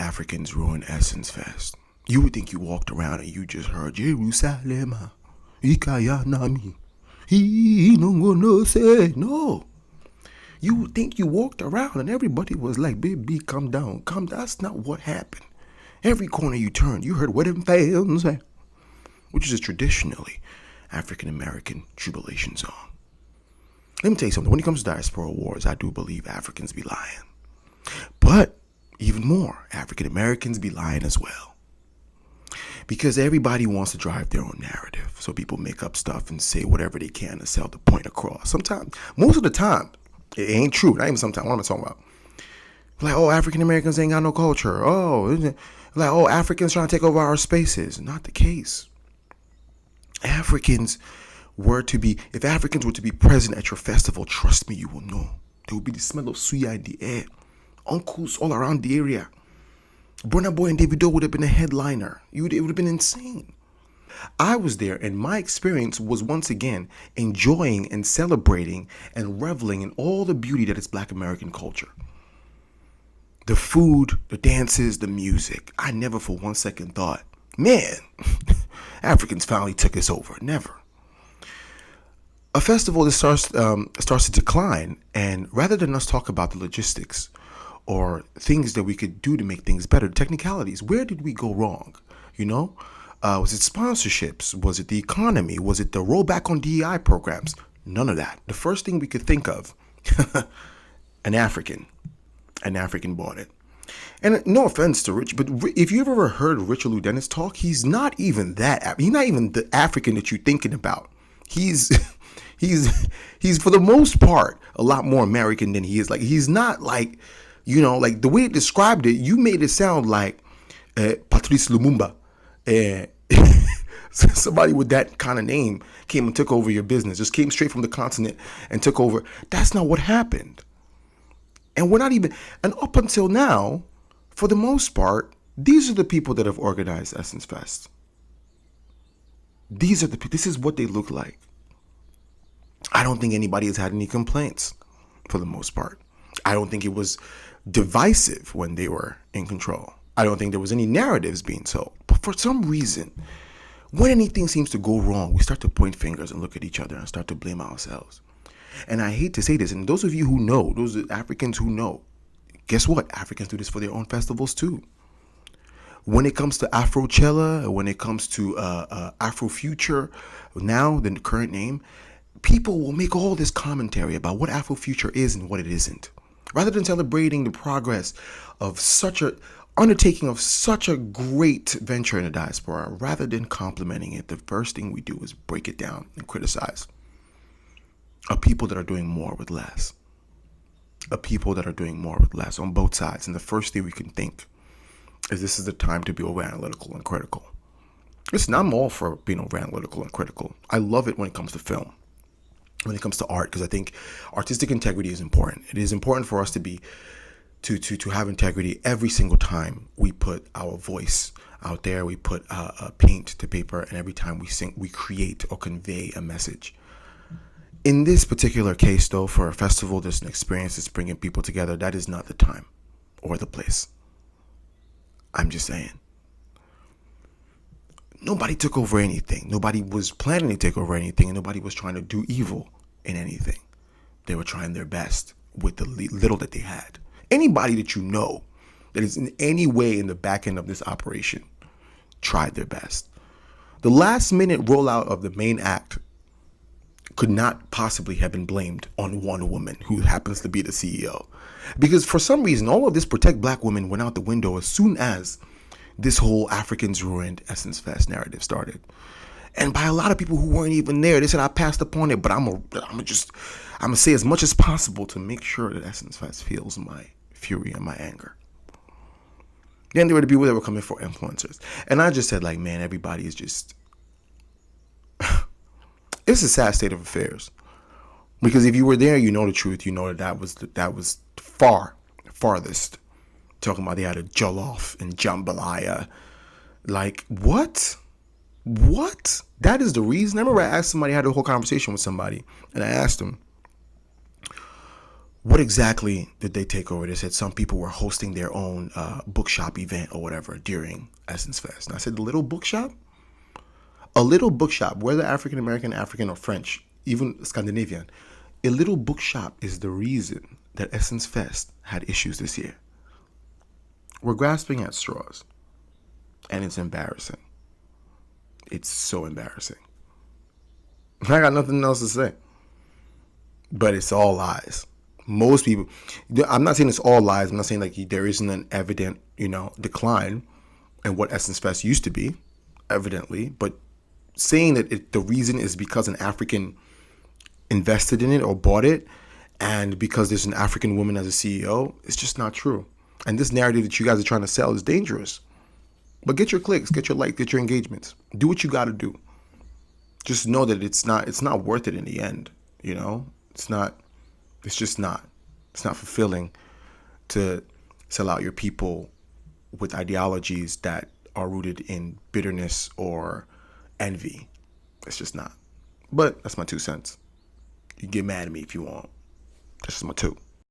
Africans ruin Essence Fest. You would think you walked around and you just heard Jerusalem, Ikayanami, he no gonna say no. You would think you walked around and everybody was like, baby, come down, come down. That's not what happened. Every corner you turned, you heard what them fans say, which is a traditionally African American jubilation song. Let me tell you something. When it comes to diaspora wars, I do believe Africans be lying. But even more, African Americans be lying as well. Because everybody wants to drive their own narrative. So people make up stuff and say whatever they can to sell the point across. Sometimes, most of the time, it ain't true. Not even sometimes. What am I talking about? Like, oh, African Americans ain't got no culture. Oh, Africans trying to take over our spaces. Not the case. If Africans were to be present at your festival, trust me, you will know. There will be the smell of suya in the air. Uncles all around the area. Burna Boy and Davido would have been a headliner. It would have been insane. I was there, and my experience was once again enjoying and celebrating and reveling in all the beauty that is Black American culture. The food, the dances, the music. I never for one second thought, man, Africans finally took us over. Never. A festival that starts to decline, and rather than us talk about the logistics or things that we could do to make things better, technicalities, where did we go wrong? Was it sponsorships? Was it the economy? Was it the rollback on DEI programs? None of that. The first thing we could think of, an African bought it. And no offense to Rich, but if you ever heard Richard Dennis talk, he's not even the African that you're thinking about. He's for the most part a lot more American than he is. Like, he's not like, like the way it described it, you made it sound like Patrice Lumumba. Somebody with that kind of name came and took over your business, just came straight from the continent and took over. That's not what happened. And and up until now, for the most part, these are the people that have organized Essence Fest. This is what they look like. I don't think anybody has had any complaints for the most part. I don't think it was divisive when they were in control. I don't think there was any narratives being sold. But for some reason, when anything seems to go wrong, we start to point fingers and look at each other and start to blame ourselves. And I hate to say this, and those of you who know, those Africans who know, guess what? Africans do this for their own festivals too. When it comes to Afrochella, when it comes to Afrofuture, now the current name, people will make all this commentary about what Afrofuture is and what it isn't. Rather than celebrating the progress of such a great venture in the diaspora, rather than complimenting it, the first thing we do is break it down and criticize a people that are doing more with less. A people that are doing more with less on both sides. And the first thing we can think is this is the time to be over analytical and critical. Listen, I'm all for being over analytical and critical. I love it when it comes to film, when it comes to art, because I think artistic integrity is important. It is important for us to have integrity every single time we put our voice out there, we put paint to paper, and every time we sing, we create or convey a message. In this particular case, though, for a festival that's an experience that's bringing people together, that is not the time or the place. I'm just saying. Nobody took over anything. Nobody was planning to take over anything, and nobody was trying to do evil in anything. They were trying their best with the little that they had. Anybody that you know that is in any way in the back end of this operation tried their best. The last minute rollout of the main act could not possibly have been blamed on one woman who happens to be the CEO. Because for some reason, all of this protect Black women went out the window as soon as this whole Africans ruined Essence Fest narrative started. And by a lot of people who weren't even there, they said, I passed upon it, but I'm gonna say as much as possible to make sure that Essence Fest feels my fury and my anger. Then there were the people that were coming for influencers. And I just said, like, man, everybody is just... It's a sad state of affairs. Because if you were there, you know the truth. You know that was farthest. Talking about they had a jollof and jambalaya. Like, what? What? That is the reason? I remember I asked somebody, I had a whole conversation with somebody, and I asked them, What exactly did they take over? They said some people were hosting their own bookshop event or whatever during Essence Fest. And I said, the little bookshop? A little bookshop, whether African American, African, or French, even Scandinavian, a little bookshop is the reason that Essence Fest had issues this year. We're grasping at straws, and it's embarrassing. It's so embarrassing. I got nothing else to say. But it's all lies. Most people, I'm not saying it's all lies. I'm not saying like there isn't an evident, decline in what Essence Fest used to be, evidently. But saying that the reason is because an African invested in it or bought it, and because there's an African woman as a CEO, it's just not true. And this narrative that you guys are trying to sell is dangerous. But get your clicks, get your likes, get your engagements. Do what you got to do. Just know that it's not worth it in the end. It's just not. It's not fulfilling to sell out your people with ideologies that are rooted in bitterness or envy. It's just not. But that's my 2 cents. You get mad at me if you want. That's just my 2.